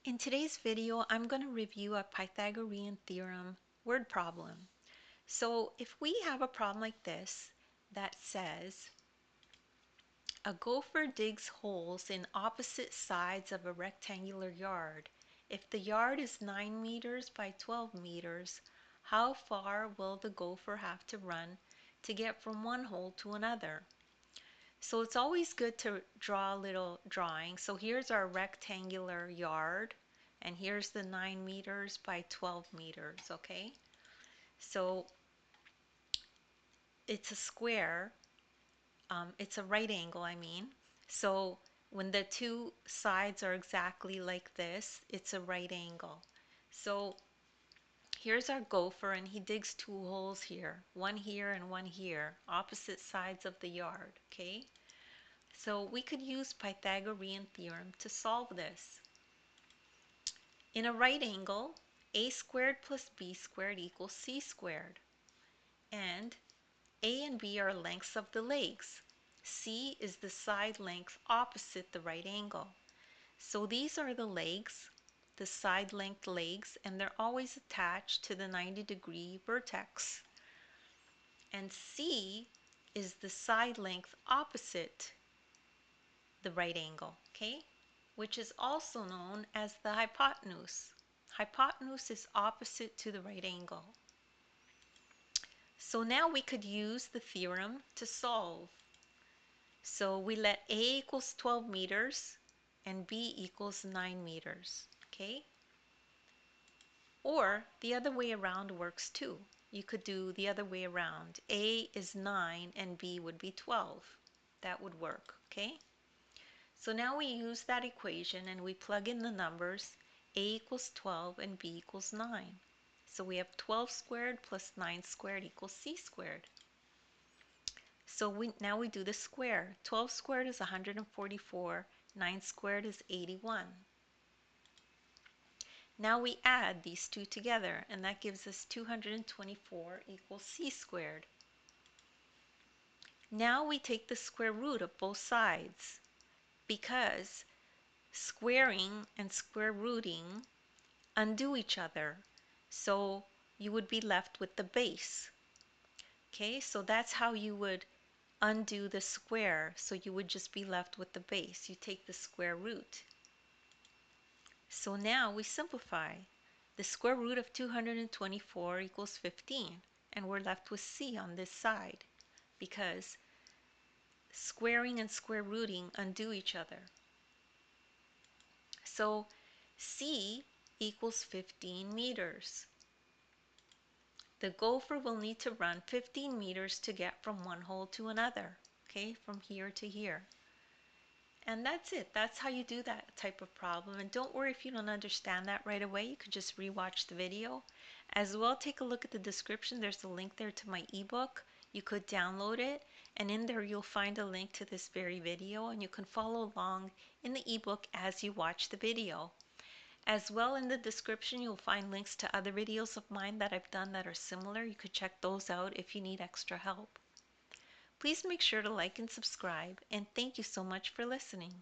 In today's video, I'm going to review a Pythagorean theorem word problem. So if we have a problem like this that says a gopher digs holes in opposite sides of a rectangular yard. If the yard is 9 meters by 12 meters, how far will the gopher have to run to get from one hole to another? So it's always good to draw a little drawing. So here's our rectangular yard, and here's the 9 meters by 12 meters, okay? So it's a square, it's a right angle, I mean. So when the two sides are exactly like this, it's a right angle. So here's our gopher, and he digs two holes here and one here, opposite sides of the yard, okay? So we could use Pythagorean theorem to solve this. In a right angle, a squared plus b squared equals c squared. And a and b are lengths of the legs. C is the side length opposite the right angle. So these are the legs, the side length legs, and they're always attached to the 90-degree vertex. And C is the side length opposite the right angle, okay? Which is also known as the hypotenuse. Hypotenuse is opposite to the right angle. So now we could use the theorem to solve. So we let A equals 12 meters and B equals 9 meters, okay? Or the other way around works too. You could do the other way around. A is 9 and B would be 12. That would work, okay? So now we use that equation and we plug in the numbers. A equals 12 and B equals 9. So we have 12 squared plus 9 squared equals C squared. So now we do the square. 12 squared is 144, 9 squared is 81. Now we add these two together, and that gives us 224 equals C squared. Now we take the square root of both sides, because squaring and square rooting undo each other. So you would be left with the base. Okay, so that's how you would undo the square. So you would just be left with the base. You take the square root. So now we simplify. The square root of 224 equals 15, and we're left with C on this side because squaring and square rooting undo each other. So C equals 15 meters. The gopher will need to run 15 meters to get from one hole to another, okay, from here to here. And that's it. That's how you do that type of problem. And don't worry if you don't understand that right away. You could just rewatch the video. As well, take a look at the description. There's a link there to my ebook. You could download it, and in there you'll find a link to this very video, and you can follow along in the ebook as you watch the video. As well, in the description you'll find links to other videos of mine that I've done that are similar. You could check those out if you need extra help. Please make sure to like and subscribe, and thank you so much for listening.